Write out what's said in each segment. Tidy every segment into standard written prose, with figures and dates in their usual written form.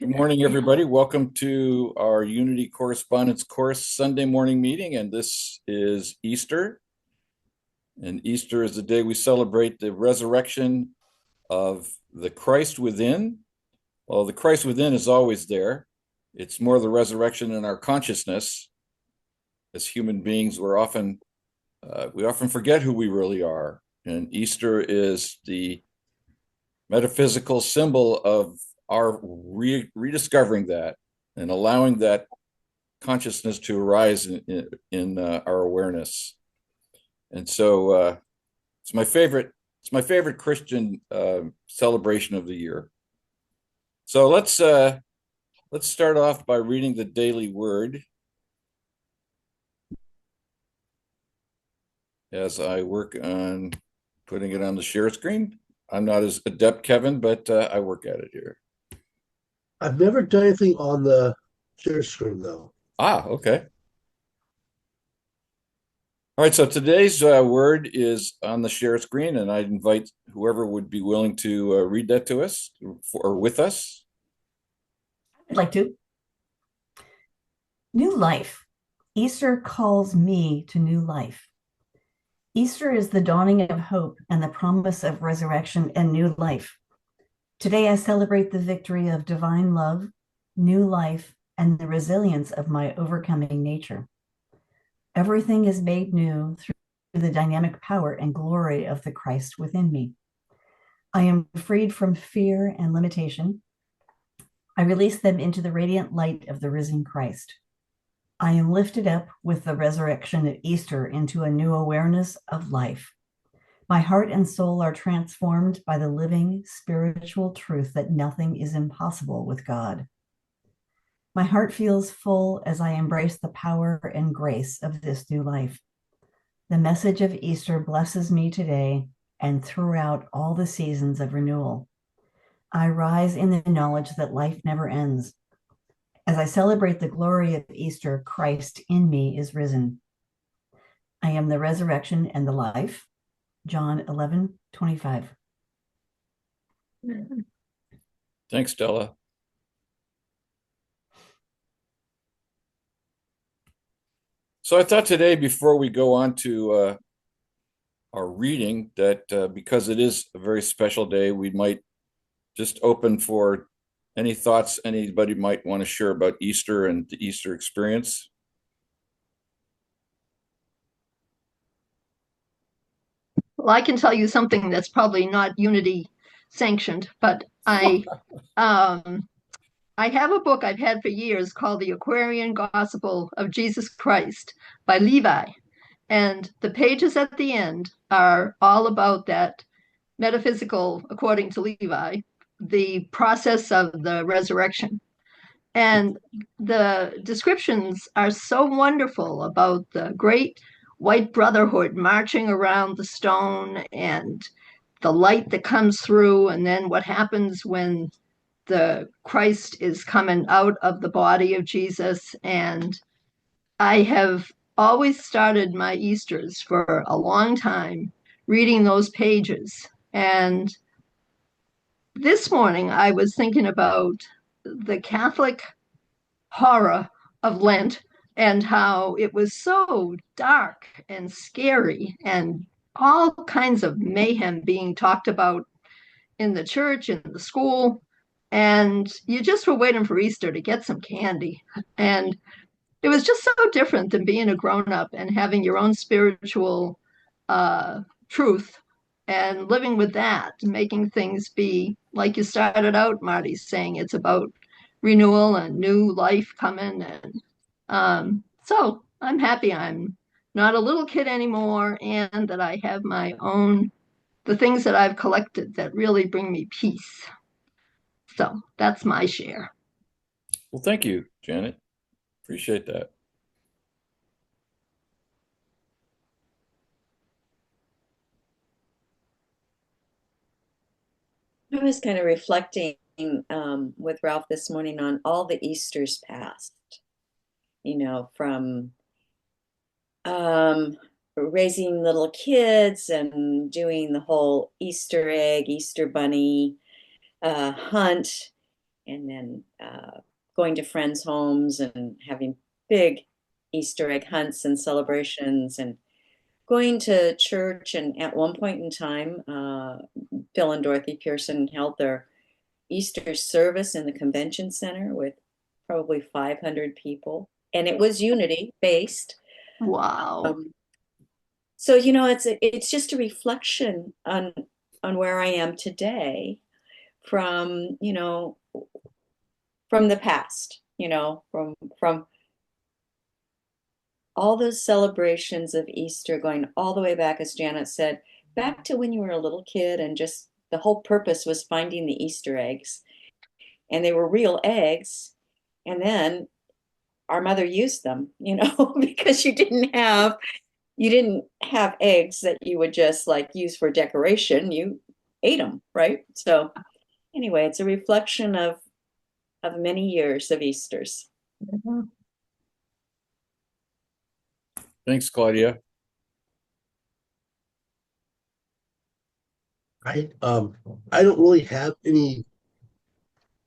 Good morning, everybody. Welcome to our Unity Correspondence Course Sunday morning meeting. And this is Easter. And Easter is the day we celebrate the resurrection of the Christ within. Well, the Christ within is always there. It's more the resurrection in our consciousness. As human beings, we often forget who we really are. And Easter is the metaphysical symbol of our rediscovering that and allowing that consciousness to arise in our awareness. And so it's my favorite. It's my favorite Christian celebration of the year. So let's start off by reading the daily word as I work on putting it on the share screen. I'm not as adept, Kevin, but I work at it here. I've never done anything on the share screen though. Okay. All right, so today's word is on the share screen, and I'd invite whoever would be willing to read that to us or with us. I'd like to. New life. Easter calls me to new life. Easter is the dawning of hope and the promise of resurrection and new life. Today, I celebrate the victory of divine love, new life, and the resilience of my overcoming nature. Everything is made new through the dynamic power and glory of the Christ within me. I am freed from fear and limitation. I release them into the radiant light of the risen Christ. I am lifted up with the resurrection at Easter into a new awareness of life. My heart and soul are transformed by the living spiritual truth that nothing is impossible with God. My heart feels full as I embrace the power and grace of this new life. The message of Easter blesses me today and throughout all the seasons of renewal. I rise in the knowledge that life never ends. As I celebrate the glory of Easter, Christ in me is risen. I am the resurrection and the life. John 11:25. Thanks, Stella. So I thought today, before we go on to our reading, that because it is a very special day, we might just open for any thoughts anybody might want to share about Easter and the Easter experience. Well, I can tell you something that's probably not Unity sanctioned, but I have a book I've had for years called The Aquarian Gospel of Jesus Christ by Levi. And the pages at the end are all about that metaphysical, according to Levi, the process of the resurrection. And the descriptions are so wonderful about the great white brotherhood marching around the stone and the light that comes through, and then what happens when the Christ is coming out of the body of Jesus. And I have always started my Easters for a long time reading those pages. And this morning I was thinking about the Catholic horror of Lent and how it was so dark and scary and all kinds of mayhem being talked about in the church, in the school. And you just were waiting for Easter to get some candy. And it was just so different than being a grown up and having your own spiritual truth and living with that, making things be like you started out, Marty, saying it's about renewal and new life coming. And so I'm happy I'm not a little kid anymore and that I have my own, the things that I've collected that really bring me peace. So that's my share. Well, thank you, Janet. Appreciate that. I was kind of reflecting with Ralph this morning on all the Easters past, from raising little kids and doing the whole Easter egg, Easter bunny hunt, and then going to friends' homes and having big Easter egg hunts and celebrations, and going to church. And at one point in time, Phil and Dorothy Pearson held their Easter service in the convention center with probably 500 people, and it was unity based. Wow. So it's just a reflection on where I am today from from the past, from all those celebrations of Easter, going all the way back, as Janet said, back to when you were a little kid, and just the whole purpose was finding the Easter eggs, and they were real eggs. And then our mother used them, because you didn't have eggs that you would just like use for decoration. You ate them, right? So anyway, it's a reflection of many years of Easters. Mhm. Thanks, Claudia. I don't really have any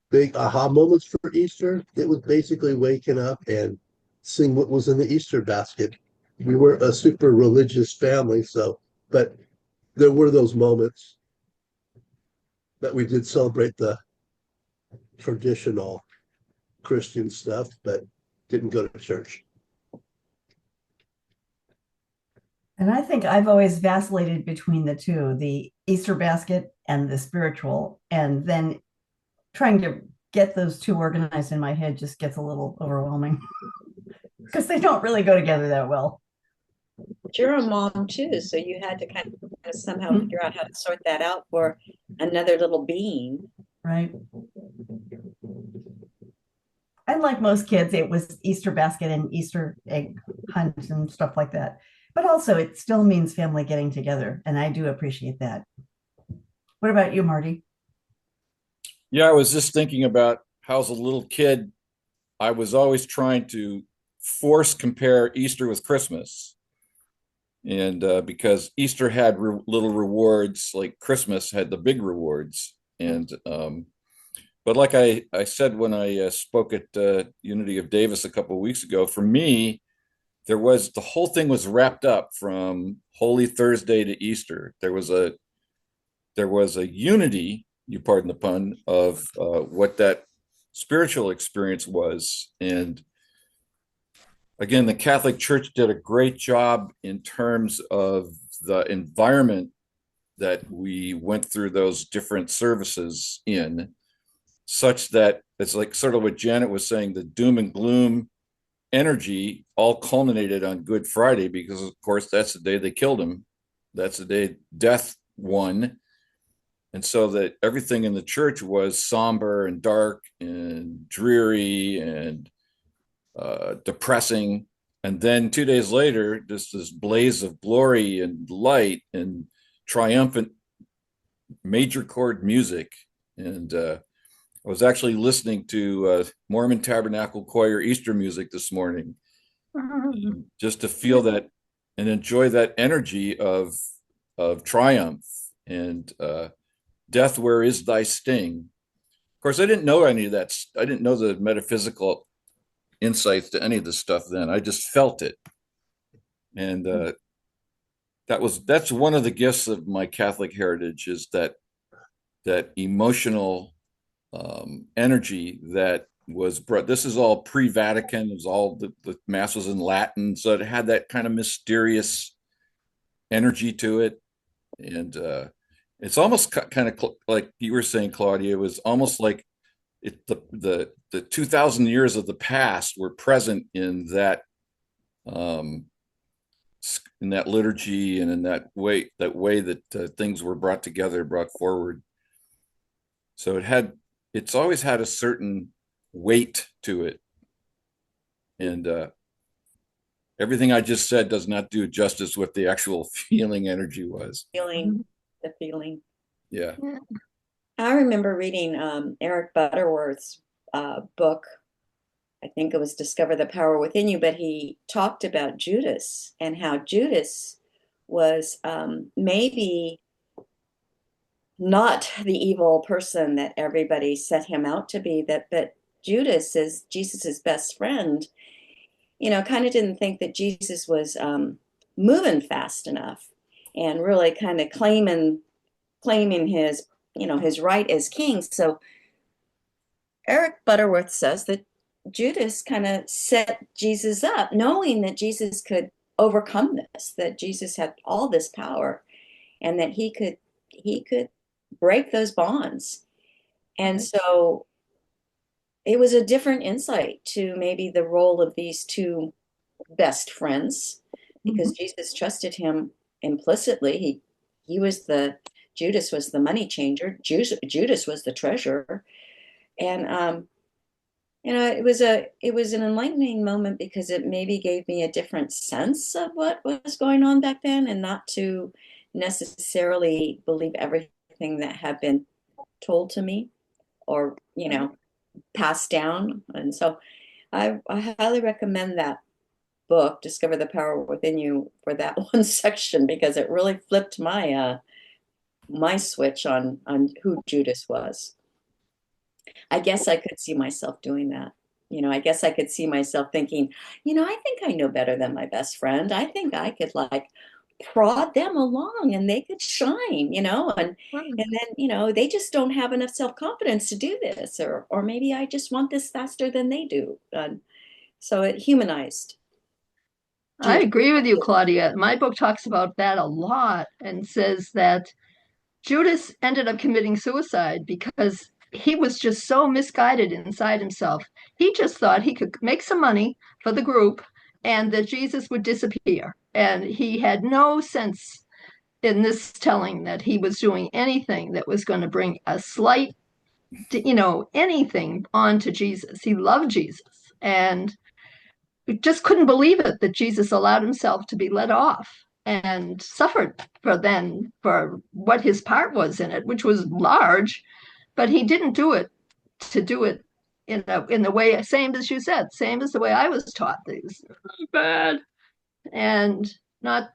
big aha moments for Easter. It was basically waking up and seeing what was in the Easter basket. We weren't a super religious family, but there were those moments that we did celebrate the traditional Christian stuff, but didn't go to church. And I think I've always vacillated between the two, the Easter basket and the spiritual. And then trying to get those two organized in my head just gets a little overwhelming because they don't really go together that well. But you're a mom too, so you had to kind of somehow figure out how to sort that out for another little being. Right. And like most kids, it was Easter basket and Easter egg hunt and stuff like that. But also, it still means family getting together, and I do appreciate that. What about you, Marty? Yeah, I was just thinking about how as a little kid, I was always trying to force compare Easter with Christmas. And because Easter had little rewards, like Christmas had the big rewards. And but like I said when I spoke at Unity of Davis a couple of weeks ago, for me, the whole thing was wrapped up from Holy Thursday to Easter. There was a unity, you pardon the pun, of what that spiritual experience was. And again, the Catholic Church did a great job in terms of the environment that we went through those different services in, such that it's like sort of what Janet was saying, the doom and gloom energy all culminated on Good Friday, because of course that's the day they killed him. That's the day death won. And so that everything in the church was somber and dark and dreary and depressing. And then 2 days later, just this blaze of glory and light and triumphant major chord music. And I was actually listening to Mormon Tabernacle Choir Easter music this morning, just to feel that and enjoy that energy of triumph and death, where is thy sting? Of course, I didn't know any of that. I didn't know the metaphysical insights to any of this stuff then. I just felt it. And that's one of the gifts of my Catholic heritage, is that emotional energy that was brought. This is all pre-Vatican. It was all the mass was in Latin, so it had that kind of mysterious energy to it. And it's almost kind of like you were saying, Claudia. It was almost like the 2,000 years of the past were present in that liturgy and in that way that things were brought together, brought forward. So it's always had a certain weight to it. And everything I just said does not do justice what the actual feeling energy was. The feeling. Yeah. I remember reading Eric Butterworth's book. I think it was Discover the Power Within You, but he talked about Judas and how Judas was maybe not the evil person that everybody set him out to be, but Judas is Jesus's best friend, kind of didn't think that Jesus was moving fast enough and really kind of claiming his right as king. So Eric Butterworth says that Judas kind of set Jesus up, knowing that Jesus could overcome this, that Jesus had all this power, and that he could break those bonds. And so it was a different insight to maybe the role of these two best friends, because Jesus trusted him implicitly. Judas was the money changer. Judas was the treasurer. And it was an enlightening moment, because it maybe gave me a different sense of what was going on back then, and not to necessarily believe everything that had been told to me, or passed down. And so I highly recommend that book, Discover the Power Within You, for that one section, because it really flipped my switch on who Judas was. I guess I could see myself doing that. I guess I could see myself thinking, I think I know better than my best friend. I think I could like prod them along and they could shine, and then, they just don't have enough self-confidence to do this, or maybe I just want this faster than they do. So it humanized. I agree with you, Claudia. My book talks about that a lot and says that Judas ended up committing suicide because he was just so misguided inside himself. He just thought he could make some money for the group and that Jesus would disappear. And he had no sense in this telling that he was doing anything that was going to bring a slight, anything onto Jesus. He loved Jesus and just couldn't believe it that Jesus allowed himself to be let off and suffered for what his part was in it, which was large, but he didn't do it to do it in the way, same as you said, same as the way I was taught. These bad, and not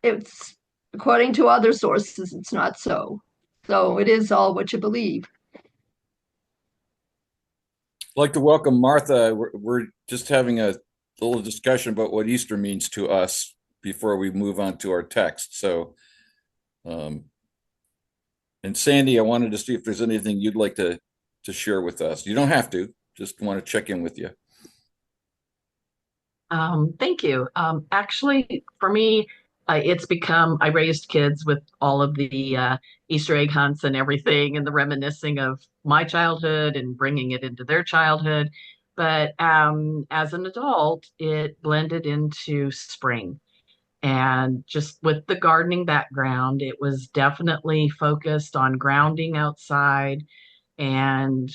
it's according to other sources, it's not so. So it is all what you believe. I'd like to welcome Martha. We're just having a little discussion about what Easter means to us before we move on to our text. So, and Sandy, I wanted to see if there's anything you'd like to share with us. You don't have to, just want to check in with you. Thank you. Actually, for me, I raised kids with all of the Easter egg hunts and everything, and the reminiscing of my childhood and bringing it into their childhood. But as an adult, it blended into spring. And just with the gardening background, it was definitely focused on grounding outside and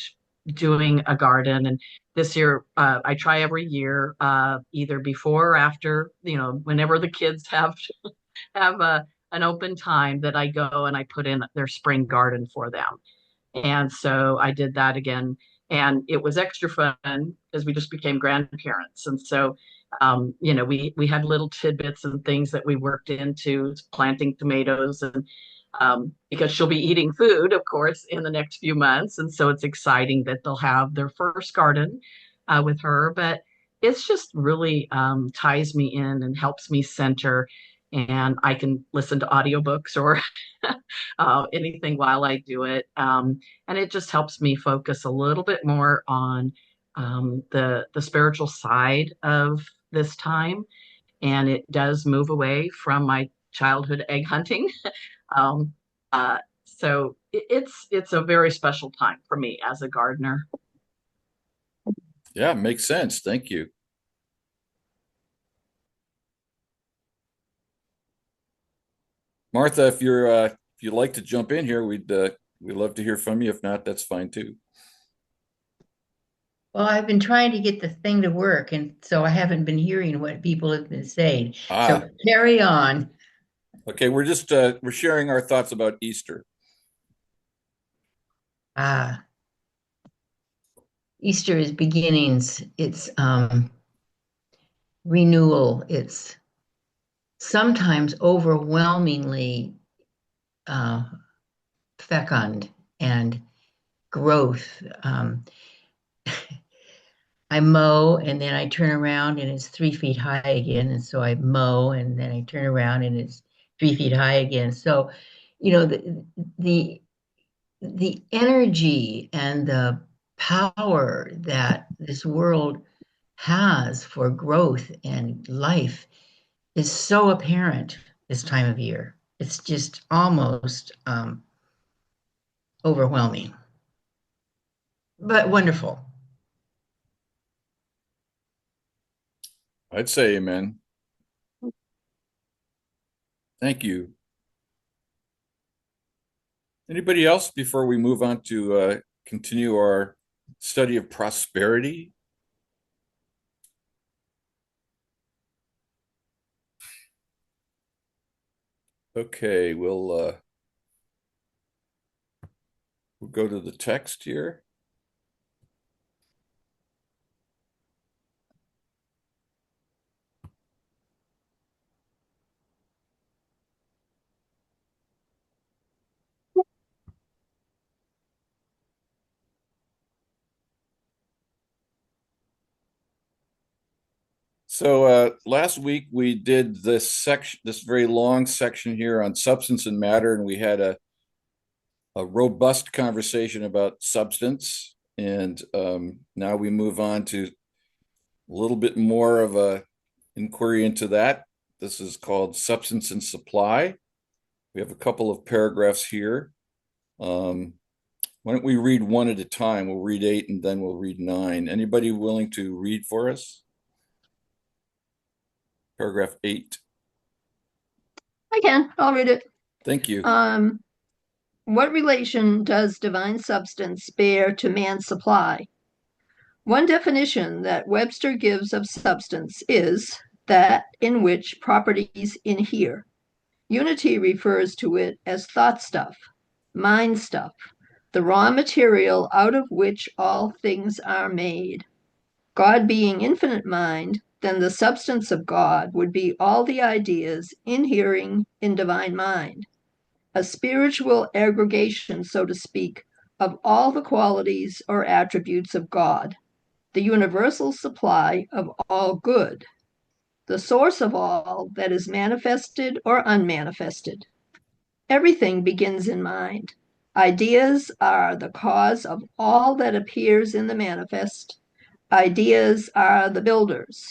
doing a garden. And this year, I try every year, either before or after, whenever the kids have an open time, that I go and I put in their spring garden for them. And so I did that again. And it was extra fun because we just became grandparents. And so, we had little tidbits and things that we worked into planting tomatoes, and because she'll be eating food, of course, in the next few months. And so it's exciting that they'll have their first garden with her. But it's just really ties me in and helps me center. And I can listen to audiobooks or anything while I do it. And it just helps me focus a little bit more on the spiritual side of this time. And it does move away from my childhood egg hunting. Um, so it's a very special time for me as a gardener. Yeah, makes sense. Thank you. Martha, if you'd like to jump in here, we'd love to hear from you. If not, that's fine too. Well, I've been trying to get the thing to work, and so I haven't been hearing what people have been saying. So carry on. Okay, we're just we're sharing our thoughts about Easter. Easter is beginnings. It's renewal. It's sometimes overwhelmingly fecund and growth. I mow and then I turn around and it's 3 feet high again. And so I mow and then I turn around and it's 3 feet high again. So, the the energy and the power that this world has for growth and life is so apparent this time of year. It's just almost overwhelming, but wonderful. I'd say amen. Thank you. Anybody else before we move on to continue our study of prosperity? Okay, we'll go to the text here. So last week we did this section, this very long section here on substance and matter, and we had a robust conversation about substance. And now we move on to a little bit more of a inquiry into that. This is called substance and supply. We have a couple of paragraphs here. Why don't we read one at a time? We'll read 8 and then we'll read 9. Anybody willing to read for us? Paragraph 8. I'll read it. Thank you. What relation does divine substance bear to man's supply? One definition that Webster gives of substance is that in which properties inhere. Unity refers to it as thought stuff, mind stuff, the raw material out of which all things are made. God being infinite mind, then the substance of God would be all the ideas inhering in divine mind, a spiritual aggregation, so to speak, of all the qualities or attributes of God, the universal supply of all good, the source of all that is manifested or unmanifested. Everything begins in mind. Ideas are the cause of all that appears in the manifest. Ideas are the builders.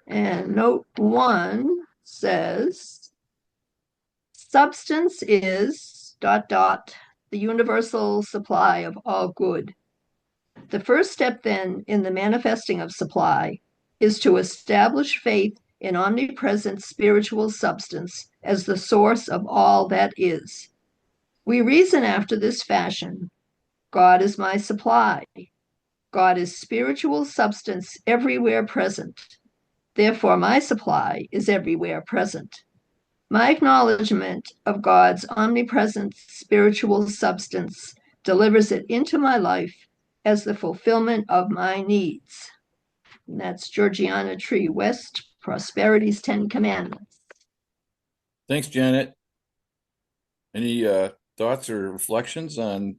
And note 1 says, substance is ... the universal supply of all good. The first step then in the manifesting of supply is to establish faith in omnipresent spiritual substance as the source of all that is. We reason after this fashion. God is my supply. God is spiritual substance everywhere present. Therefore, my supply is everywhere present. My acknowledgement of God's omnipresent spiritual substance delivers it into my life as the fulfillment of my needs. And that's Georgiana Tree West, Prosperity's 10 Commandments. Thanks, Janet. Any thoughts or reflections on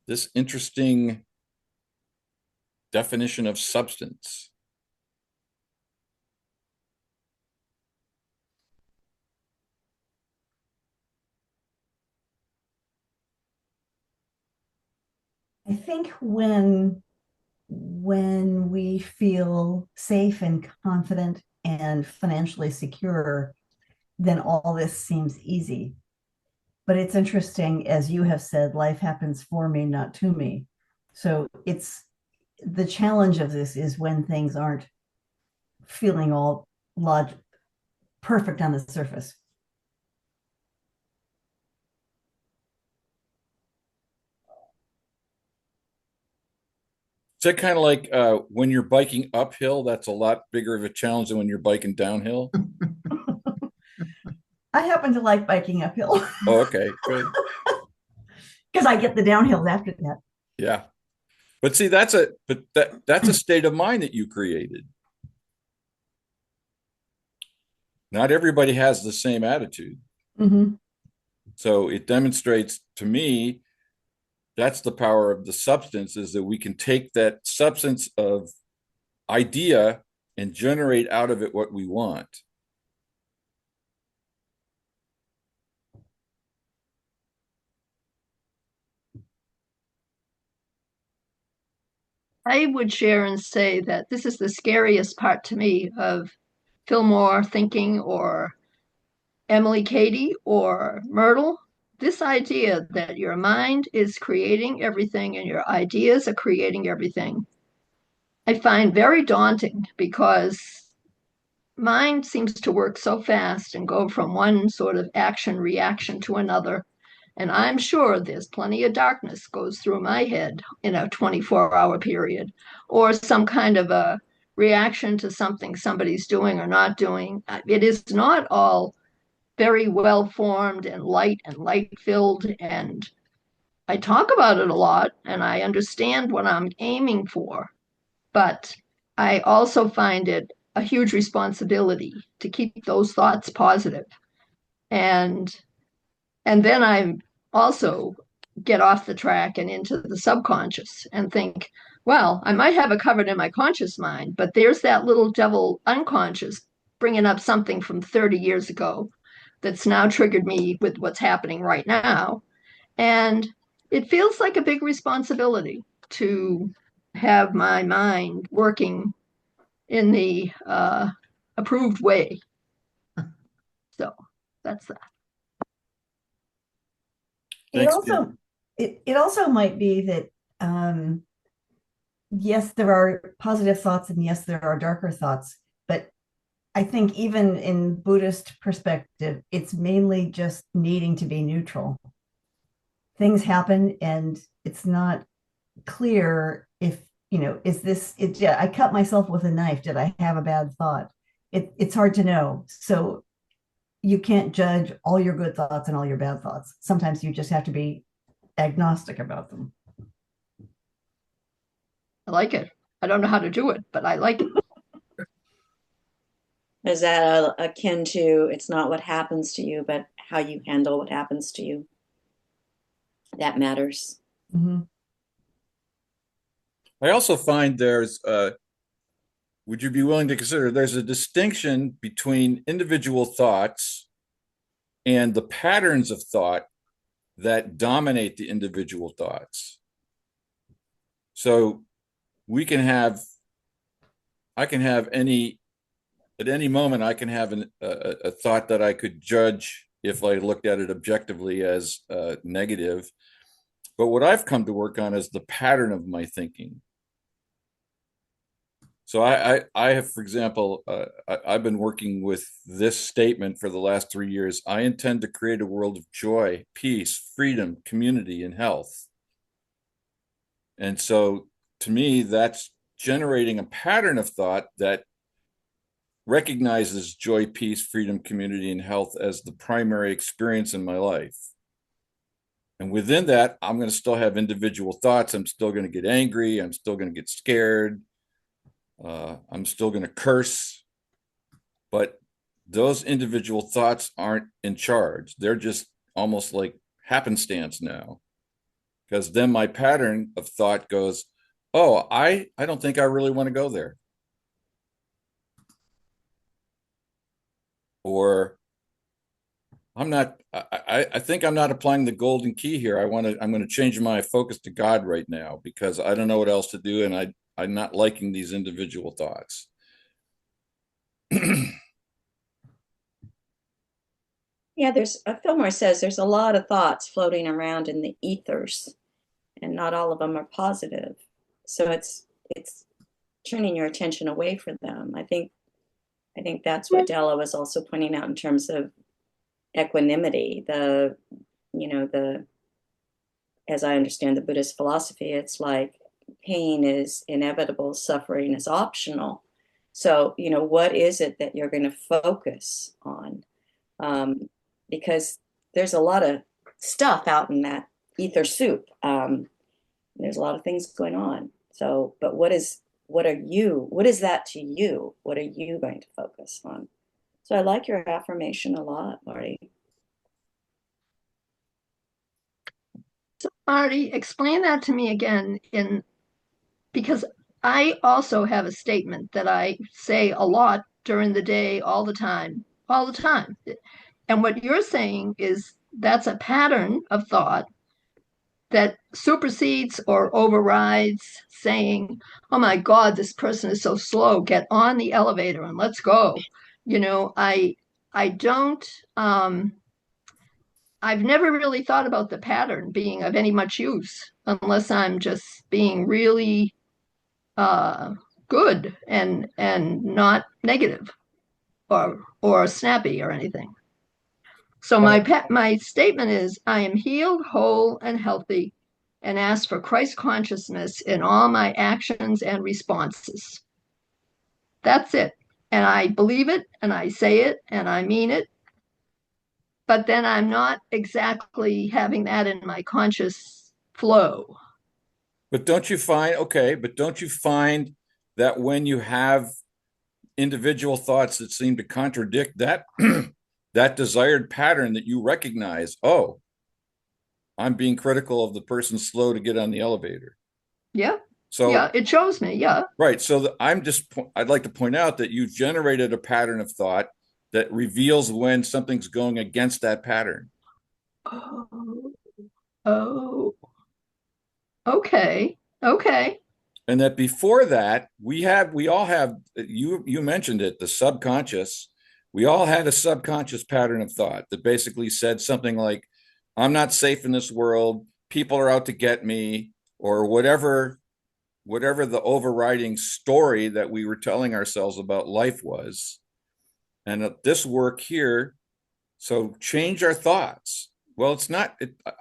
this interesting definition of substance? I think when we feel safe and confident and financially secure, then all this seems easy. But it's interesting, as you have said, life happens for me, not to me. So it's the challenge of this is when things aren't feeling all perfect on the surface. Is that kind of like when you're biking uphill, that's a lot bigger of a challenge than when you're biking downhill? I happen to like biking uphill. Oh, okay, good. Because I get the downhills after that. Yeah. But see, that's a state of mind that you created. Not everybody has the same attitude. Mm-hmm. So it demonstrates to me that's the power of the substance, is that we can take that substance of idea and generate out of it what we want. I would share and say that this is the scariest part to me of Fillmore thinking, or Emily Cady or Myrtle. This idea that your mind is creating everything and your ideas are creating everything, I find very daunting, because mind seems to work so fast and go from one sort of action reaction to another. And I'm sure there's plenty of darkness goes through my head in a 24-hour period, or some kind of a reaction to something somebody's doing or not doing. It is not all very well formed and light filled. And I talk about it a lot and I understand what I'm aiming for, but I also find it a huge responsibility to keep those thoughts positive. And then I also get off the track and into the subconscious and think, well, I might have it covered in my conscious mind, but there's that little devil unconscious bringing up something from 30 years ago that's now triggered me with what's happening right now. And it feels like a big responsibility to have my mind working in the approved way. So that's that. Thanks, It also might be that yes, there are positive thoughts and yes, there are darker thoughts, but I think even in Buddhist perspective, it's mainly just needing to be neutral. Things happen and it's not clear if, is this it? Yeah, I cut myself with a knife. Did I have a bad thought? It's hard to know. So you can't judge all your good thoughts and all your bad thoughts. Sometimes you just have to be agnostic about them. I like it. I don't know how to do it, but I like it. Is that akin to, it's not what happens to you, but how you handle what happens to you? That matters. Mm-hmm. I also find would you be willing to consider there's a distinction between individual thoughts and the patterns of thought that dominate the individual thoughts? So I can have at any moment, I can have a thought that I could judge if I looked at it objectively as negative. But what I've come to work on is the pattern of my thinking. So I have, for example, I've been working with this statement for the last 3 years. I intend to create a world of joy, peace, freedom, community, and health. And so to me, that's generating a pattern of thought that recognizes joy, peace, freedom, community, and health as the primary experience in my life. And within that, I'm going to still have individual thoughts. I'm still going to get angry. I'm still going to get scared. I'm still going to curse. But those individual thoughts aren't in charge. They're just almost like happenstance now. Because then my pattern of thought goes, oh, I don't think I really want to go there. Or I think I'm not applying the golden key here. I'm going to change my focus to God right now because I don't know what else to do. And I'm not liking these individual thoughts. Yeah, Fillmore says there's a lot of thoughts floating around in the ethers, and not all of them are positive. So it's turning your attention away from them. I think that's what Della was also pointing out in terms of equanimity. As I understand the Buddhist philosophy, it's like pain is inevitable, suffering is optional. So, what is it that you're going to focus on? Because there's a lot of stuff out in that ether soup. There's a lot of things going on. So, but what is that to you? What are you going to focus on? So I like your affirmation a lot, Marty. Marty, explain that to me again because I also have a statement that I say a lot during the day, all the time, all the time. And what you're saying is that's a pattern of thought that supersedes or overrides saying, oh my God, this person is so slow. Get on the elevator and let's go. You know, I don't I've never really thought about the pattern being of any much use unless I'm just being really good and not negative or snappy or anything. So my statement is I am healed, whole, and healthy, and ask for Christ consciousness in all my actions and responses. That's it. And I believe it, and I say it, and I mean it. But then I'm not exactly having that in my conscious flow. But don't you find, okay, but don't you find that when you have individual thoughts that seem to contradict that that desired pattern that you recognize, oh, I'm being critical of the person slow to get on the elevator. Yeah. So yeah, it shows me. Yeah. Right. So I'd like to point out that you've generated a pattern of thought that reveals when something's going against that pattern. Oh, oh, okay. Okay. And that before that, we all have, you mentioned it, the subconscious. We all had a subconscious pattern of thought that basically said something like, I'm not safe in this world, people are out to get me, or whatever the overriding story that we were telling ourselves about life was. And this work here, so change our thoughts. Well,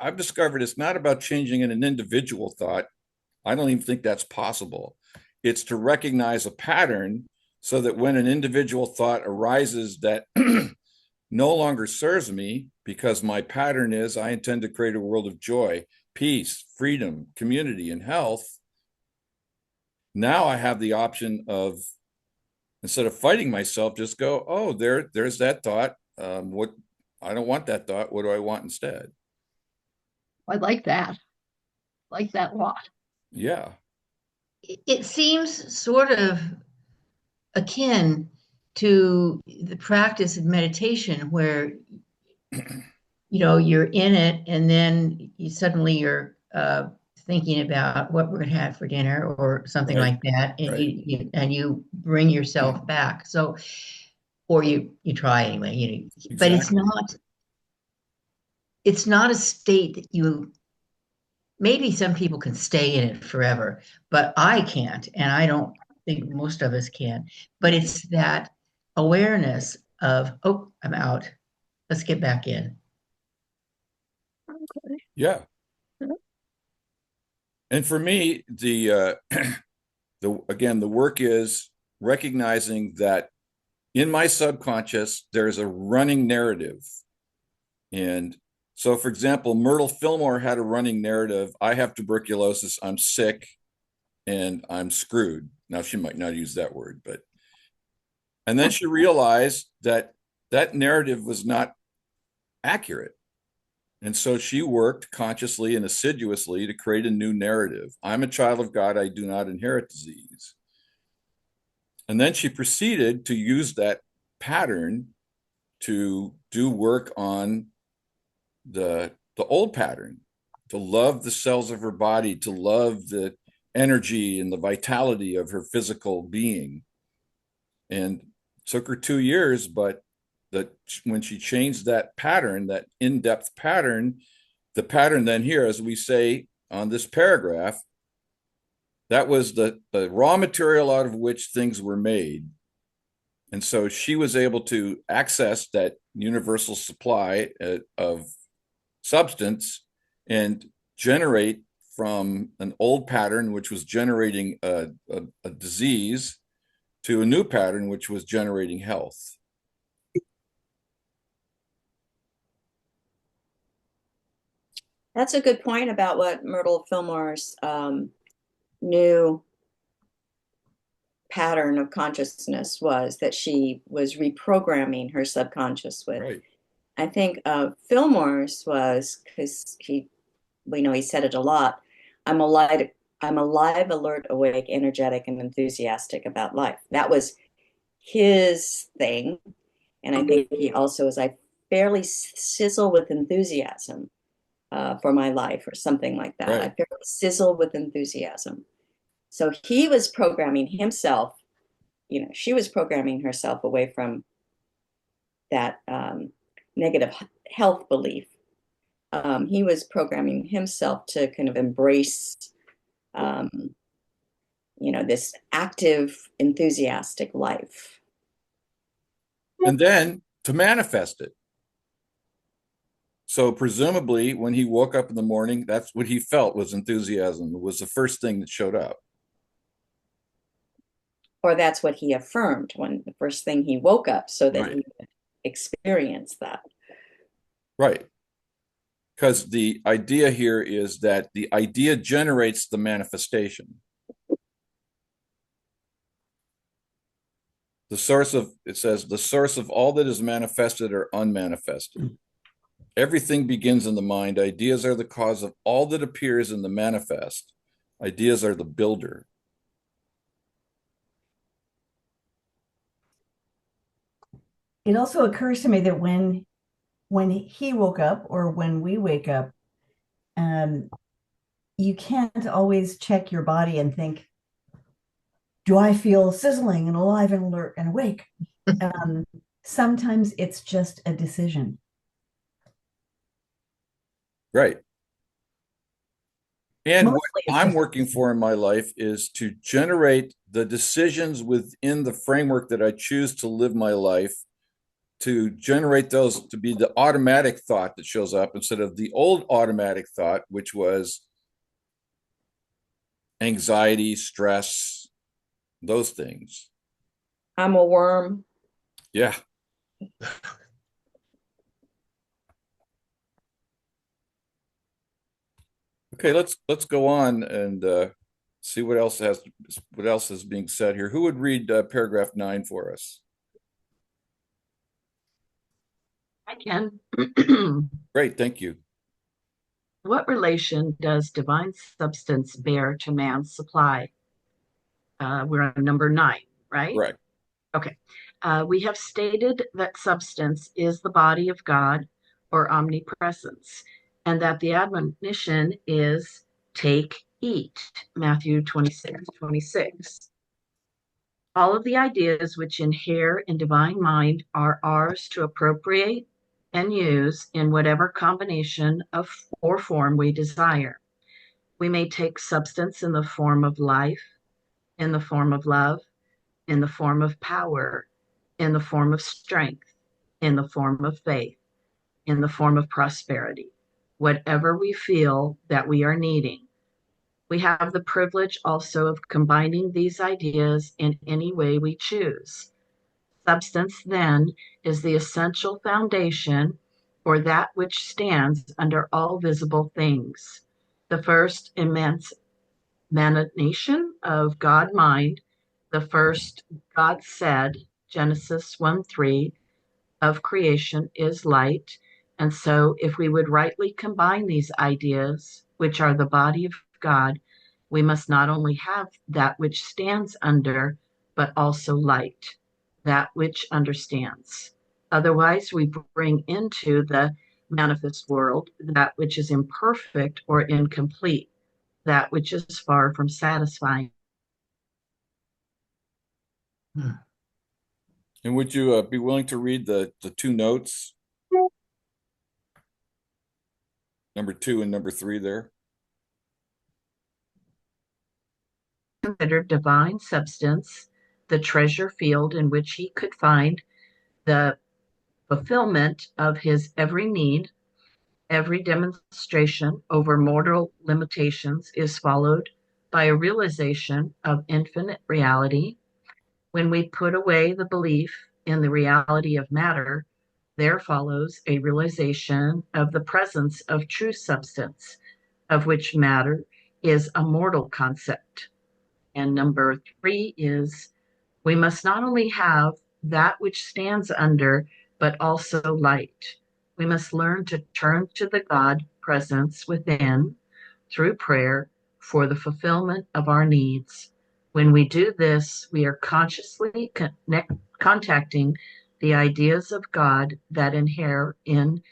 I've discovered it's not about changing an individual thought. I don't even think that's possible. It's to recognize a pattern so that when an individual thought arises that no longer serves me, because my pattern is I intend to create a world of joy, peace, freedom, community, and health. Now I have the option of, instead of fighting myself, just go, oh, there's that thought. What I don't want that thought. What do I want instead? I like that. Like that a lot. Yeah. It seems sort of akin to the practice of meditation where you're in it and then you're thinking about what we're going to have for dinner or something Right. like that, and Right. you bring yourself back. So, or you try anyway, but Exactly. it's not a state that maybe some people can stay in it forever, but I can't, and I don't think most of us can. But it's that awareness of, oh, I'm out. Let's get back in. Okay. Yeah. And for me, the work is recognizing that in my subconscious there's a running narrative. And so, for example, Myrtle Fillmore had a running narrative: I have tuberculosis, I'm sick, and I'm screwed. Now she might not use that word, but and then she realized that that narrative was not accurate. And so she worked consciously and assiduously to create a new narrative. I'm a child of God. I do not inherit disease. And then she proceeded to use that pattern to do work on the old pattern, to love the cells of her body, to love the energy and the vitality of her physical being. And it took her 2 years, but when she changed that pattern, that in-depth pattern, the pattern then here, as we say on this paragraph, that was the raw material out of which things were made. And so she was able to access that universal supply of substance and generate from an old pattern, which was generating a disease, to a new pattern, which was generating health. That's a good point about what Myrtle Fillmore's new pattern of consciousness was, that she was reprogramming her subconscious with. Right. I think Fillmore's was because he we know he said it a lot. I'm alive, alert, awake, energetic, and enthusiastic about life. That was his thing. And I think he also is, I fairly sizzle with enthusiasm for my life, or something like that. Right. I fairly sizzle with enthusiasm. So he was programming himself, she was programming herself away from that negative health belief. He was programming himself to kind of embrace, this active, enthusiastic life. And then to manifest it. So presumably when he woke up in the morning, that's what he felt was enthusiasm. It was the first thing that showed up. Or that's what he affirmed when the first thing he woke up, so that he would experience that. Right. Because the idea here is that the idea generates the manifestation. It says, the source of all that is manifested or unmanifested. Everything begins in the mind. Ideas are the cause of all that appears in the manifest. Ideas are the builder. It also occurs to me that when he woke up, or when we wake up, you can't always check your body and think, do I feel sizzling and alive and alert and awake? Sometimes it's just a decision. Right. And Mostly what it's I'm just- working for in my life is to generate the decisions within the framework that I choose to live my life, to generate those to be the automatic thought that shows up instead of the old automatic thought, which was anxiety, stress, those things. I'm a worm. Yeah. Okay, let's go on and see what else is being said here. Who would read paragraph 9 for us? I can. Great, thank you. What relation does divine substance bear to man's supply? We're on number 9, right? Right. Okay. We have stated that substance is the body of God, or omnipresence, and that the admonition is take, eat, Matthew 26:26. All of the ideas which inhere in divine mind are ours to appropriate and use in whatever combination of or form we desire. We may take substance in the form of life, in the form of love, in the form of power, in the form of strength, in the form of faith, in the form of prosperity, whatever we feel that we are needing. We have the privilege also of combining these ideas in any way we choose. Substance, then, is the essential foundation, or that which stands under all visible things. The first immense emanation of God mind, the first God said, Genesis 1:3, of creation is light. And so, if we would rightly combine these ideas, which are the body of God, we must not only have that which stands under, but also light, that which understands. Otherwise, we bring into the manifest world that which is imperfect or incomplete, that which is far from satisfying. And would you be willing to read the 2 notes? Number 2 and number 3 there. Considered divine substance the treasure field in which he could find the fulfillment of his every need. Every demonstration over mortal limitations is followed by a realization of infinite reality. When we put away the belief in the reality of matter, there follows a realization of the presence of true substance, of which matter is a mortal concept. And number 3 is, we must not only have that which stands under, but also light. We must learn to turn to the God presence within through prayer for the fulfillment of our needs. When we do this, we are consciously contacting the ideas of God that inhere in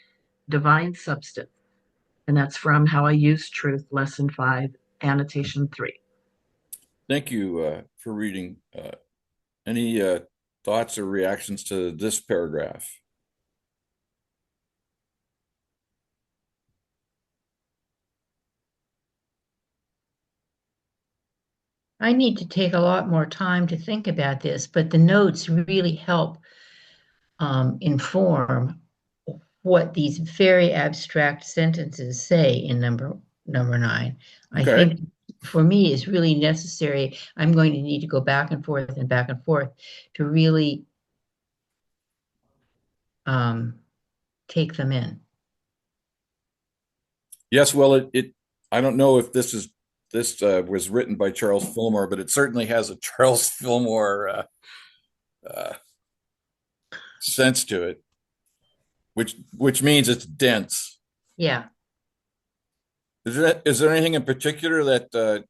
divine substance. And that's from How I Use Truth, Lesson 5, Annotation 3. Thank you for reading. Any thoughts or reactions to this paragraph? I need to take a lot more time to think about this, but the notes really help inform what these very abstract sentences say in number 9. I think for me is really necessary. I'm going to need to go back and forth to really take them in. Yes, well, I don't know if this was written by Charles Fillmore, but it certainly has a Charles Fillmore sense to it, which means it's dense. Yeah. Is there anything in particular that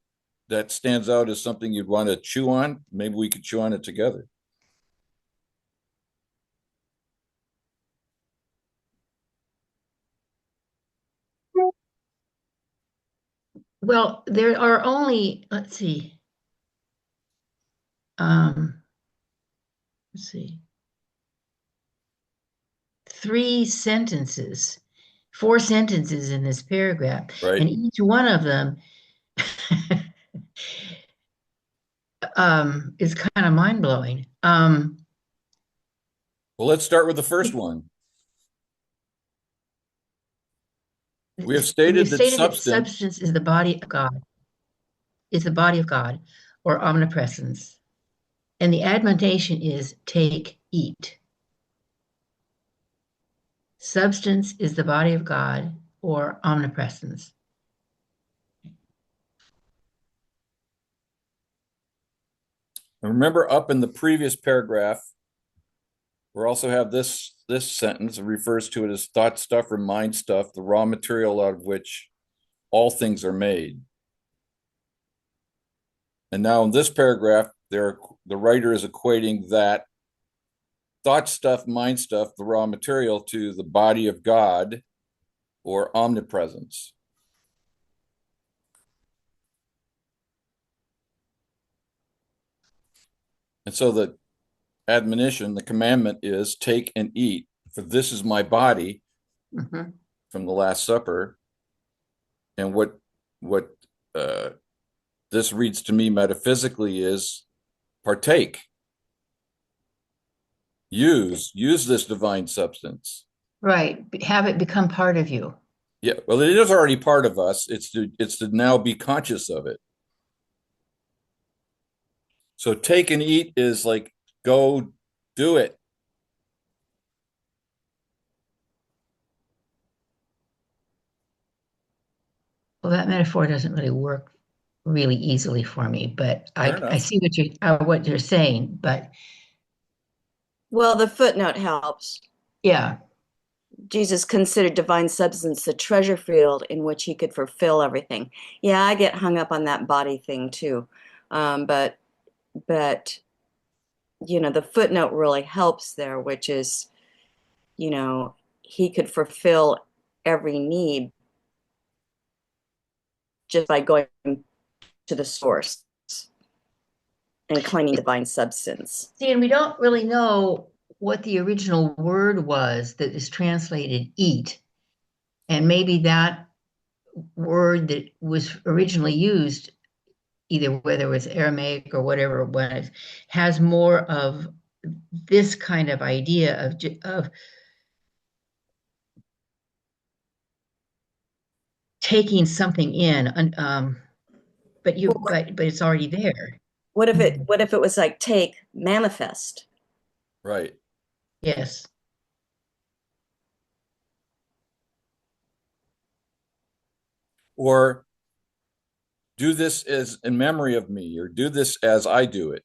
stands out as something you'd want to chew on? Maybe we could chew on it together. Well, there are only, let's see, 4 sentences in this paragraph, right? And each one of them is kind of mind-blowing. Well, let's start with the first one. We have stated that substance is the body of God, or omnipresence. And the admontation is take, eat. Substance is the body of God, or omnipresence. And remember, up in the previous paragraph, we also have this sentence. It refers to it as thought stuff or mind stuff, the raw material out of which all things are made. And now in this paragraph, the writer is equating that thought stuff, mind stuff, the raw material, to the body of God, or omnipresence. And so the admonition, the commandment is take and eat, for this is my body, from the Last Supper. And what this reads to me metaphysically is partake. Use this divine substance. Right. Have it become part of you. Yeah, well, it is already part of us. It's to now be conscious of it. So take and eat is like, go do it. Well, that metaphor doesn't really work really easily for me, but I see what you're saying, but Well, the footnote helps. yeah. Jesus considered divine substance the treasure field in which he could fulfill everything. Yeah, I get hung up on that body thing too. But the footnote really helps there, which is, he could fulfill every need just by going to the source and claiming divine substance. See, and we don't really know what the original word was that is translated eat. And maybe that word that was originally used, either whether it was Aramaic or whatever it was, has more of this kind of idea of taking something in, but it's already there. What if it was like take, manifest? Right. Yes. Or do this as in memory of me, or do this as I do it.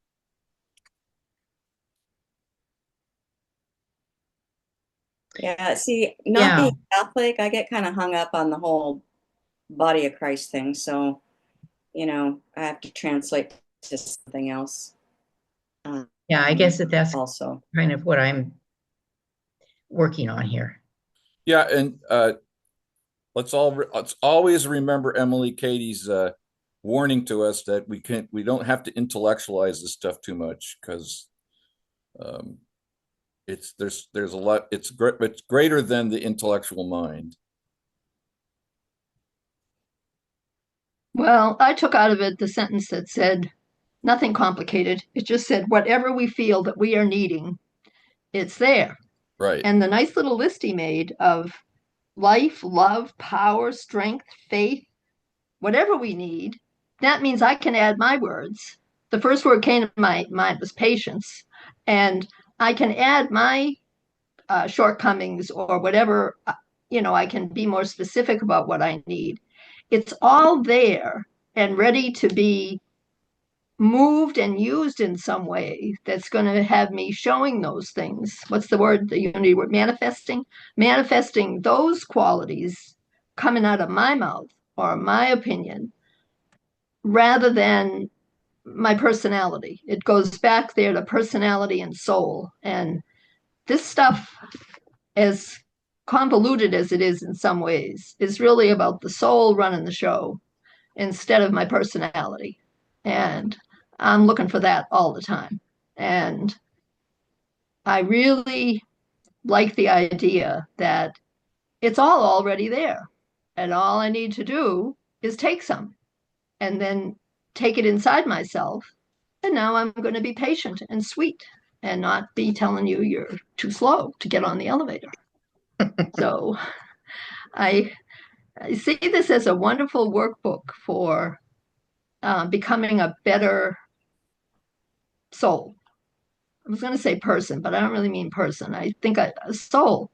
Yeah, see, not being Catholic, I get kind of hung up on the whole body of Christ thing. So, I have to translate to something else. Yeah, I guess that's also kind of what I'm working on here. Yeah, and let's always remember Emily Katie's warning to us that we don't have to intellectualize this stuff too much, because there's a lot. It's greater than the intellectual mind. Well, I took out of it the sentence that said nothing complicated. It just said whatever we feel that we are needing, it's there. Right. And the nice little list he made of life, love, power, strength, faith, whatever we need, that means I can add my words. The first word came to my mind was patience. And I can add my shortcomings or whatever, I can be more specific about what I need. It's all there and ready to be moved and used in some way that's going to have me showing those things. What's the word? The unity word, manifesting those qualities coming out of my mouth or my opinion rather than my personality. It goes back there to personality and soul. And this stuff, as convoluted as it is in some ways, is really about the soul running the show instead of my personality. And I'm looking for that all the time. And I really like the idea that it's all already there. And all I need to do is take some and then take it inside myself. And now I'm going to be patient and sweet and not be telling you you're too slow to get on the elevator. So I see this as a wonderful workbook for becoming a better soul. I was going to say person, but I don't really mean person. I think a soul.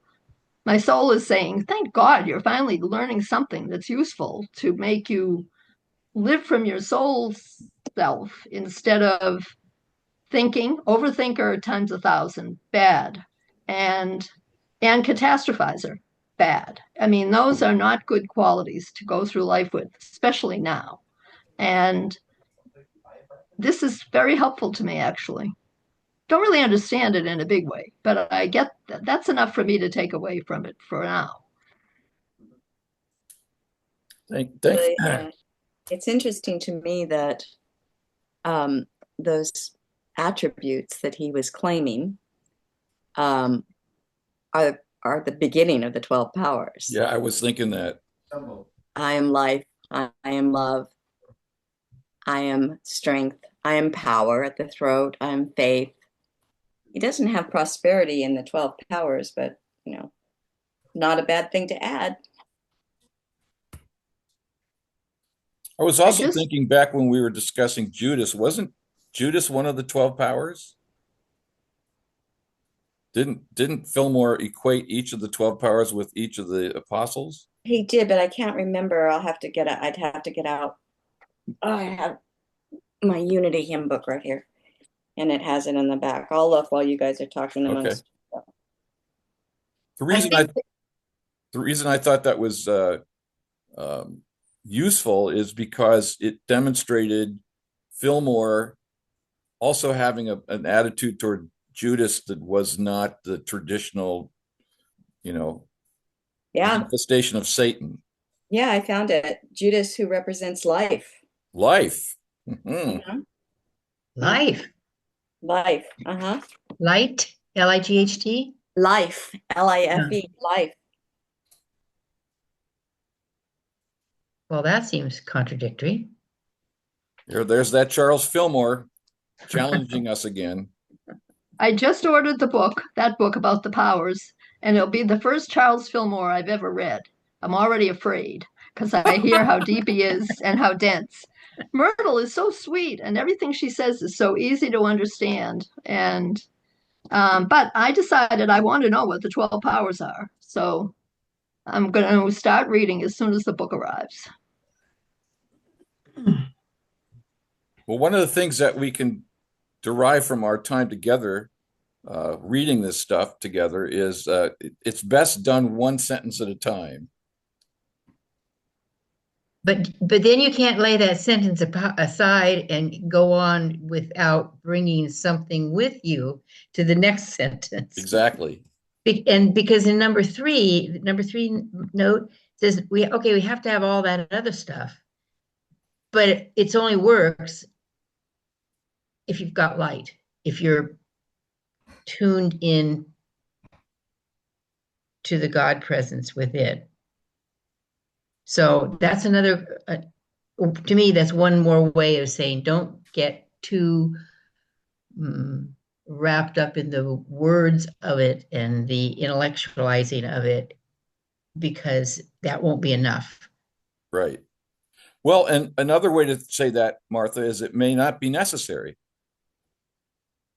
My soul is saying, thank God you're finally learning something that's useful to make you live from your soul's self instead of thinking, overthinker times 1,000, bad, and catastrophizer, bad. I mean, those are not good qualities to go through life with, especially now. And this is very helpful to me, actually. Don't really understand it in a big way, but I get that's enough for me to take away from it for now. Thank It's interesting to me that those attributes that he was claiming are the beginning of the 12 powers. Yeah, I was thinking that. I am life. I am love. I am strength. I am power at the throat. I am faith. He doesn't have prosperity in the 12 powers, but not a bad thing to add. I was also thinking back when we were discussing Judas, wasn't Judas one of the 12 powers? Didn't Fillmore equate each of the 12 powers with each of the apostles? He did, but I can't remember. I'd have to get out. Oh, I have my Unity hymn book right here, and it has it in the back. I'll look while you guys are talking amongst. Okay. The reason I thought that was useful is because it demonstrated Fillmore also having an attitude toward Judas that was not the traditional, manifestation of Satan. Yeah, I found it. Judas, who represents life. Life. Mm-hmm. Life. Life. Uh-huh. Light. L-I-G-H-T. Life. L-I-F-E. Life. Well, that seems contradictory. There's that Charles Fillmore challenging us again. I just ordered that book about the powers, and it'll be the first Charles Fillmore I've ever read. I'm already afraid because I hear how deep he is and how dense. Myrtle is so sweet, and everything she says is so easy to understand. And but I decided I want to know what the 12 powers are, so I'm going to start reading as soon as the book arrives. Well, one of the things that we can derive from our time together reading this stuff together is it's best done one sentence at a time. But then you can't lay that sentence aside and go on without bringing something with you to the next sentence. Exactly. And because in number three note says we have to have all that other stuff, but it's only works if you've got light, if you're tuned in to the God presence within. So that's another, to me, that's one more way of saying don't get too wrapped up in the words of it and the intellectualizing of it, because that won't be enough. Right. Well, and another way to say that, Martha, is it may not be necessary.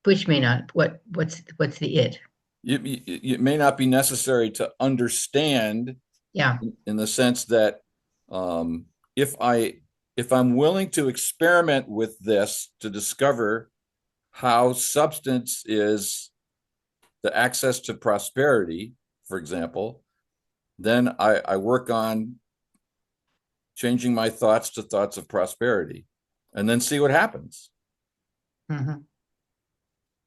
Which may not, what's the it? It may not be necessary to understand. Yeah. In the sense that if I'm willing to experiment with this to discover how substance is the access to prosperity, for example, then I work on changing my thoughts to thoughts of prosperity and then see what happens. Mm-hmm.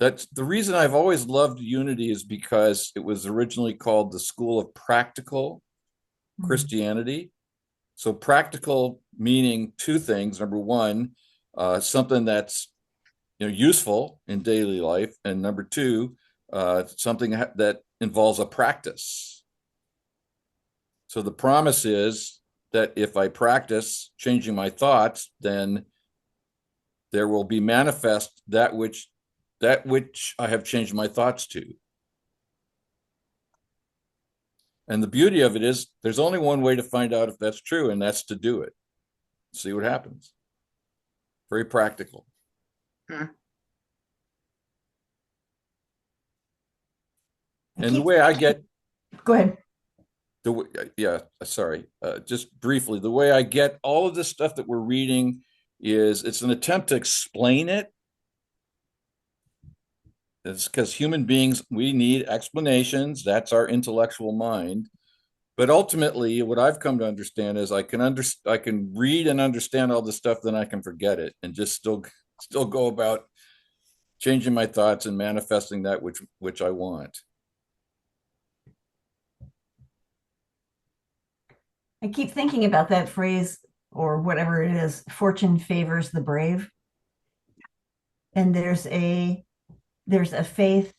That's the reason I've always loved unity, is because it was originally called the School of Practical Christianity. So practical meaning two things. Number one, something that's useful in daily life, and number two, something that involves a practice. So the promise is that if I practice changing my thoughts, then there will be manifest that which I have changed my thoughts to. And the beauty of it is there's only one way to find out if that's true, and that's to do it. See what happens. Very practical. Huh. And the way I get... Go ahead. Just briefly, the way I get all of this stuff that we're reading is it's an attempt to explain it. It's because human beings, we need explanations. That's our intellectual mind. But ultimately, what I've come to understand is I can read and understand all this stuff, then I can forget it and just still go about changing my thoughts and manifesting that which I want. I keep thinking about that phrase, or whatever it is, fortune favors the brave. And there's a faith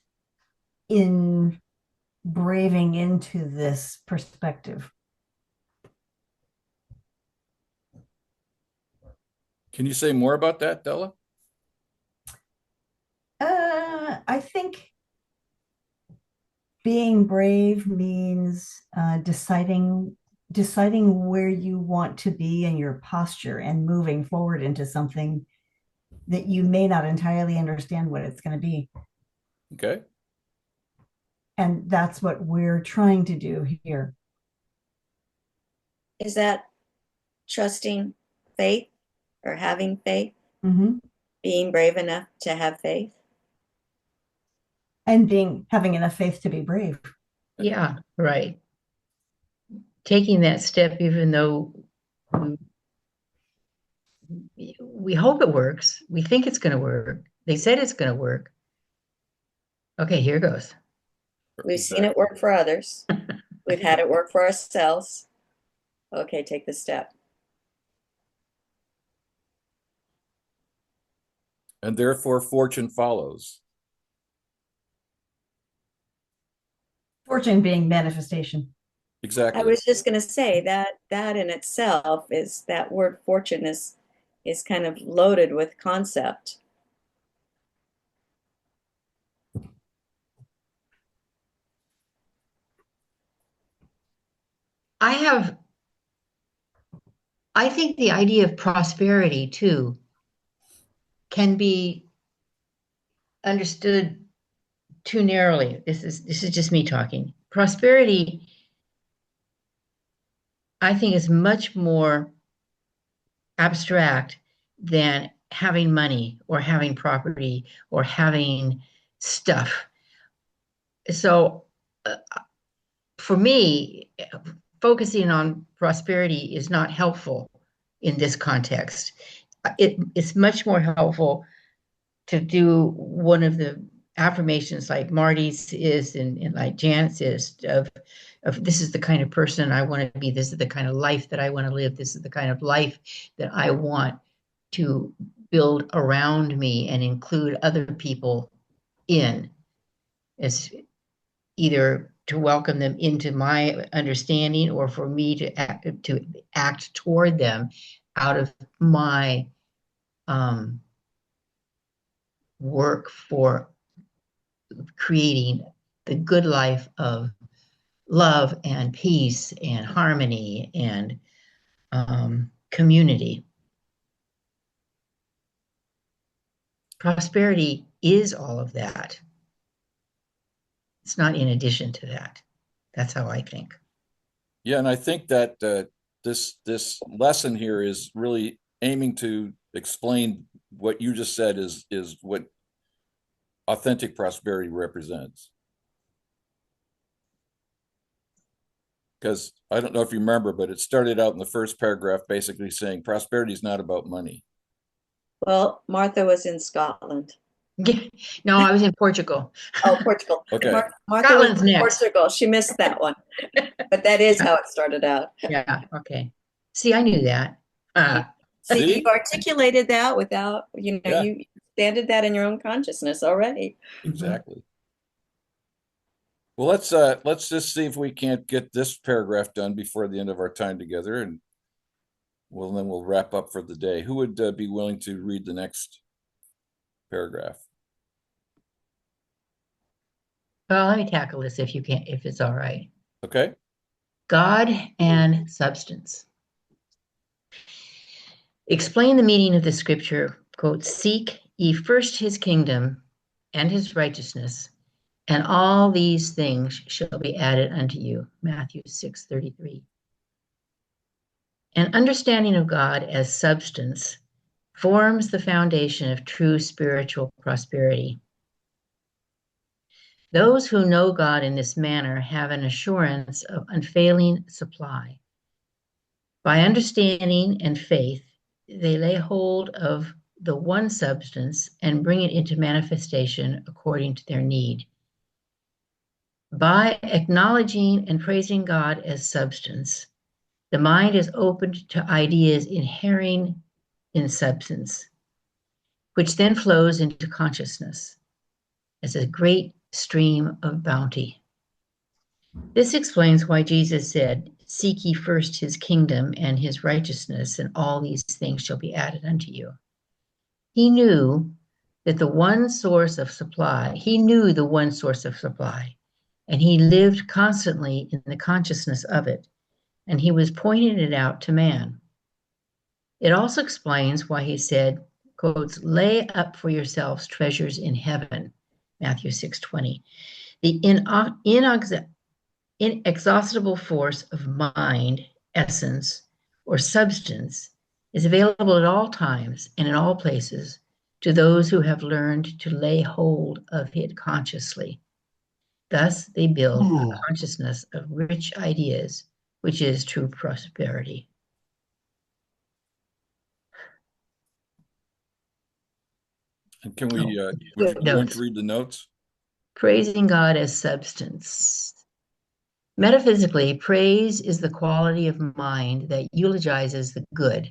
in braving into this perspective. Can you say more about that, Della? I think being brave means deciding where you want to be in your posture and moving forward into something that you may not entirely understand what it's going to be. Okay. And that's what we're trying to do here. Is that trusting faith or having faith? Mm-hmm. Being brave enough to have faith? And having enough faith to be brave. Yeah, right. Taking that step, even though we hope it works. We think it's going to work. They said it's going to work. Okay, here goes. We've seen it work for others. We've had it work for ourselves. Okay, take the step. And therefore fortune follows. Fortune being manifestation. Exactly. I was just going to say that in itself is, that word fortune is kind of loaded with concept. I think the idea of prosperity too can be understood too narrowly. This is just me talking. Prosperity, I think, is much more abstract than having money or having property or having stuff. so for me, focusing on prosperity is not helpful in this context. It's much more helpful to do one of the affirmations like Marty's is and like Janet's is of this is the kind of person I want to be. This is the kind of life that I want to live. This is the kind of life that I want to build around me and include other people in. It's either to welcome them into my understanding or for me to act toward them out of my work for creating the good life of love and peace and harmony and community. Prosperity is all of that. It's not in addition to that. That's how I think. Yeah, and I think that this lesson here is really aiming to explain what you just said is what authentic prosperity represents. Because I don't know if you remember, but it started out in the first paragraph basically saying prosperity is not about money. Well, Martha was in Scotland. No, I was in Portugal. Oh, Portugal. Okay. Martha Scotland's was in next. Portugal. She missed that one. But that is how it started out. Yeah, okay. See, I knew that. See, See? you articulated that without, Yeah. you expanded that in your own consciousness already. Exactly. Well, let's just see if we can't get this paragraph done before the end of our time together, and then we'll wrap up for the day. Who would be willing to read the next paragraph? Well, let me tackle this if you can, if it's all right. Okay. God and substance. Explain the meaning of the scripture, quote, seek ye first his kingdom and his righteousness, and all these things shall be added unto you. Matthew 6:33. An understanding of God as substance forms the foundation of true spiritual prosperity. Those who know God in this manner have an assurance of unfailing supply. By understanding and faith, they lay hold of the one substance and bring it into manifestation according to their need. By acknowledging and praising God as substance, the mind is opened to ideas inhering in substance, which then flows into consciousness as a great stream of bounty. This explains why Jesus said, seek ye first his kingdom and his righteousness, and all these things shall be added unto you. He knew that the one source of supply, and he lived constantly in the consciousness of it, and he was pointing it out to man. It also explains why he said, quotes, lay up for yourselves treasures in heaven, Matthew 6:20. The inexhaustible force of mind, essence, or substance is available at all times and in all places to those who have learned to lay hold of it consciously. Thus, they build a consciousness of rich ideas, which is true prosperity. And can we, Good would you like notes. to read the notes? Praising God as substance. Metaphysically, praise is the quality of mind that eulogizes the good,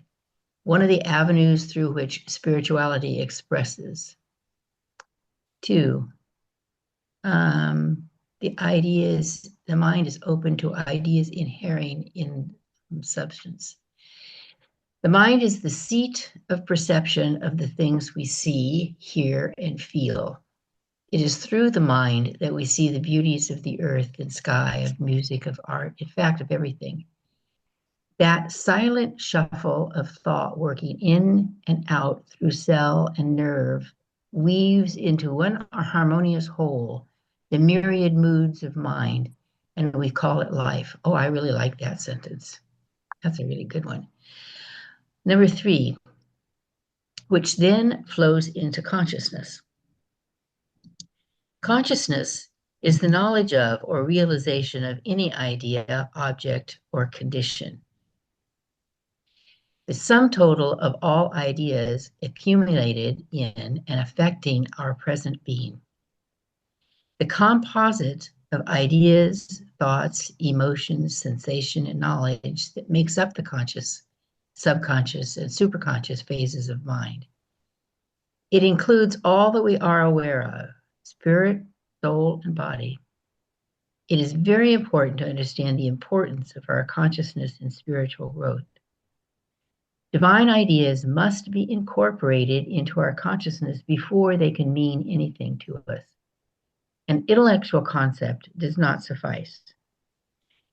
one of the avenues through which spirituality expresses. 2, the mind is open to ideas inhering in substance. The mind is the seat of perception of the things we see, hear, and feel. It is through the mind that we see the beauties of the earth and sky, of music, of art, in fact, of everything. That silent shuffle of thought working in and out through cell and nerve weaves into one harmonious whole the myriad moods of mind, and we call it life. Oh, I really like that sentence. That's a really good one. Number 3, which then flows into consciousness. Consciousness is the knowledge of or realization of any idea, object, or condition. The sum total of all ideas accumulated in and affecting our present being. The composite of ideas, thoughts, emotions, sensation, and knowledge that makes up the conscious, subconscious, and superconscious phases of mind. It includes all that we are aware of, spirit, soul, and body. It is very important to understand the importance of our consciousness and spiritual growth. Divine ideas must be incorporated into our consciousness before they can mean anything to us. An intellectual concept does not suffice.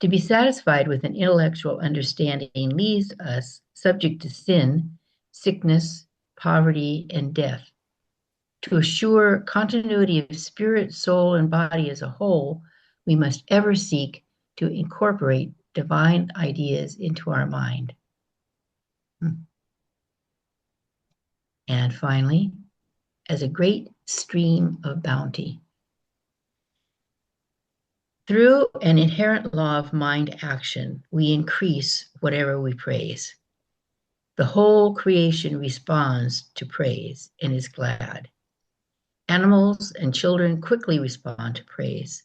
To be satisfied with an intellectual understanding leaves us subject to sin, sickness, poverty, and death. To assure continuity of spirit, soul, and body as a whole, we must ever seek to incorporate divine ideas into our mind. And finally, as a great stream of bounty. Through an inherent law of mind action, we increase whatever we praise. The whole creation responds to praise and is glad. Animals and children quickly respond to praise.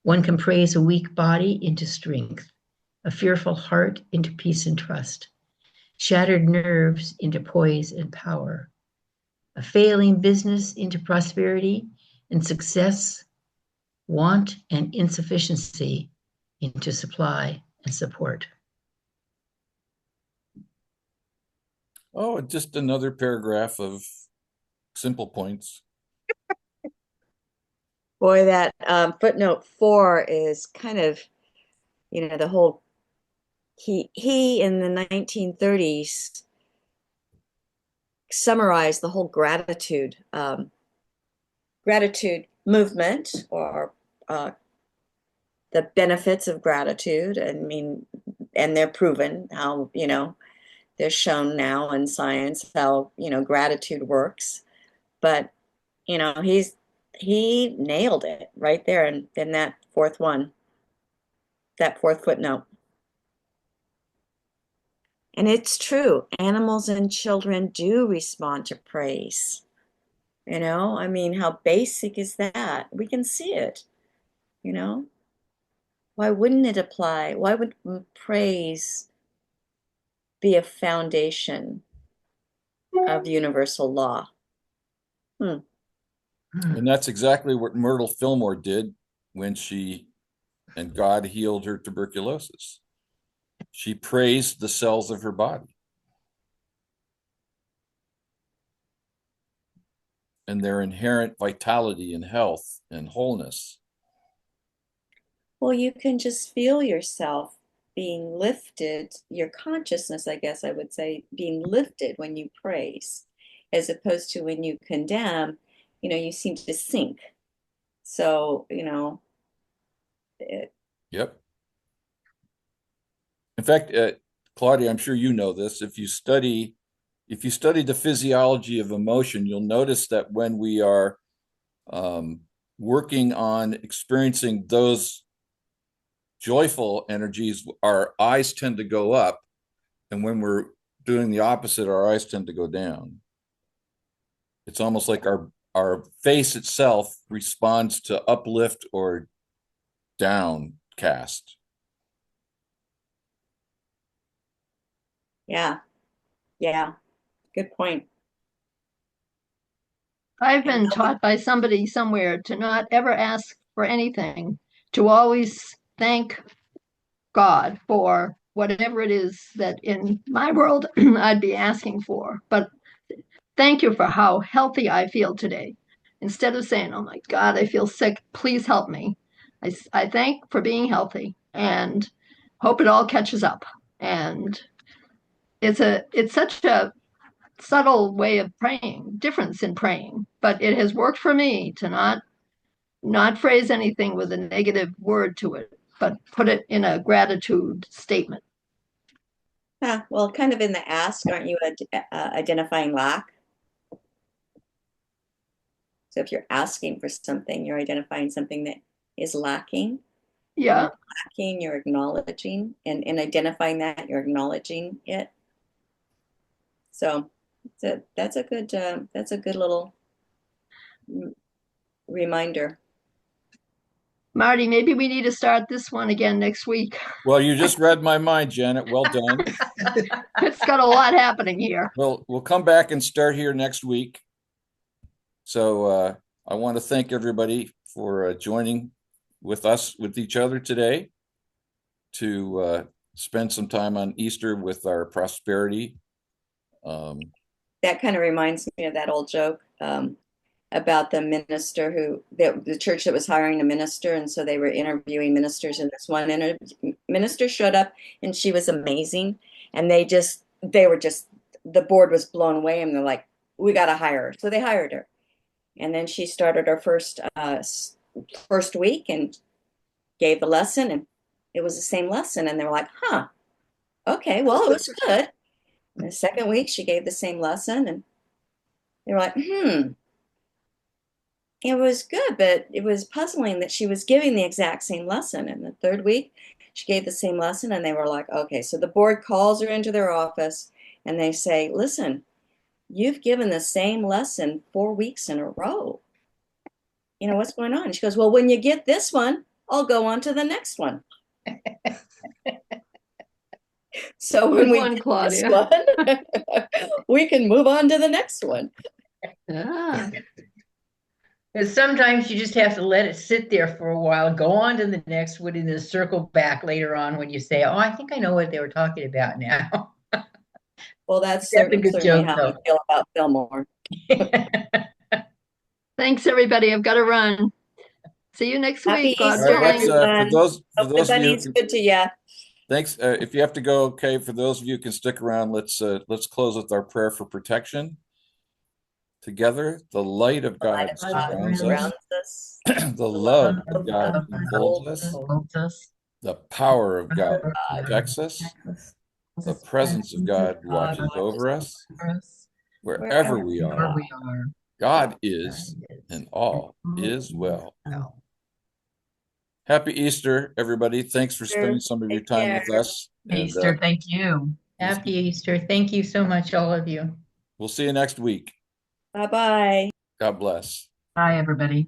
One can praise a weak body into strength, a fearful heart into peace and trust, shattered nerves into poise and power, a failing business into prosperity and success, want and insufficiency into supply and support. Oh, just another paragraph of simple points. Boy, that footnote 4 is kind of, the whole, he in the 1930s summarized the whole gratitude movement, or the benefits of gratitude. I mean, and they're proven how, they're shown now in science how, gratitude works. But, he nailed it right there in that fourth footnote. And it's true, animals and children do respond to praise. I mean, how basic is that? We can see it, Why wouldn't it apply? Why would praise be a foundation of universal law? And that's exactly what Myrtle Fillmore did when she and God healed her tuberculosis. She praised the cells of her body and their inherent vitality and health and wholeness. Well, you can just feel yourself being lifted, your consciousness, I guess I would say, being lifted when you praise, as opposed to when you condemn, you seem to sink. So, Yep. In fact, Claudia, I'm sure you know this. If you study the physiology of emotion, you'll notice that when we are working on experiencing those joyful energies, our eyes tend to go up, and when we're doing the opposite, our eyes tend to go down. It's almost like our face itself responds to uplift or downcast. Yeah. Good point. I've been taught by somebody somewhere to not ever ask for anything, to always thank God for whatever it is that in my world I'd be asking for. But thank you for how healthy I feel today. Instead of saying, oh my God, I feel sick, please help me. I thank for being healthy and hope it all catches up. And it's such a subtle way of praying, difference in praying, but it has worked for me to not phrase anything with a negative word to it, but put it in a gratitude statement. Well, kind of in the ask, aren't you identifying lack? So if you're asking for something, you're identifying something that is lacking. Yeah. You're lacking, you're acknowledging, and in identifying that, you're acknowledging it. So that's a good little reminder. Marty, maybe we need to start this one again next week. Well, you just read my mind, Janet. Well done. It's got a lot happening here. Well, we'll come back and start here next week. So I want to thank everybody for joining with us, with each other today, to spend some time on Easter with our prosperity. That kind of reminds me of that old joke about the minister the church that was hiring a minister, and so they were interviewing ministers, and this one minister showed up, and she was amazing, and the board was blown away, and they're like, we got to hire her. So they hired her, and then she started her first week and gave the lesson, and it was the same lesson, and they were like, huh, okay, well, it was good. And the second week she gave the same lesson, and they were like, it was good, but it was puzzling that she was giving the exact same lesson. And the third week she gave the same lesson, and they were like, okay. So the board calls her into their office and they say, listen, you've given the same lesson 4 weeks in a row. You know, what's going on? And she goes, well, when you get this one, I'll go on to the next one. So when we get this one, we can move on to the next one. Because sometimes you just have to let it sit there for a while, go on to the next one, and then circle back later on when you say, oh, I think I know what they were talking about now. Well, that's a good certainly joke, how though. I feel about Fillmore. Thanks, everybody. I've got to run. See you next Happy week. God Easter, willing. everyone. For those Hope the of you, bunny's good to you. thanks. If you have to go, okay. For those of you who can stick around, let's close with our prayer for protection. Together, the light of God surrounds us. The love of God enfolds us. The power of God protects us. The presence of God watches over us. Wherever we are, God is, and all is well. Happy Easter, everybody. Thanks for spending some of your time with us. Easter, thank you. Happy Easter. Thank you so much, all of you. We'll see you next week. Bye-bye. God bless. Bye, everybody.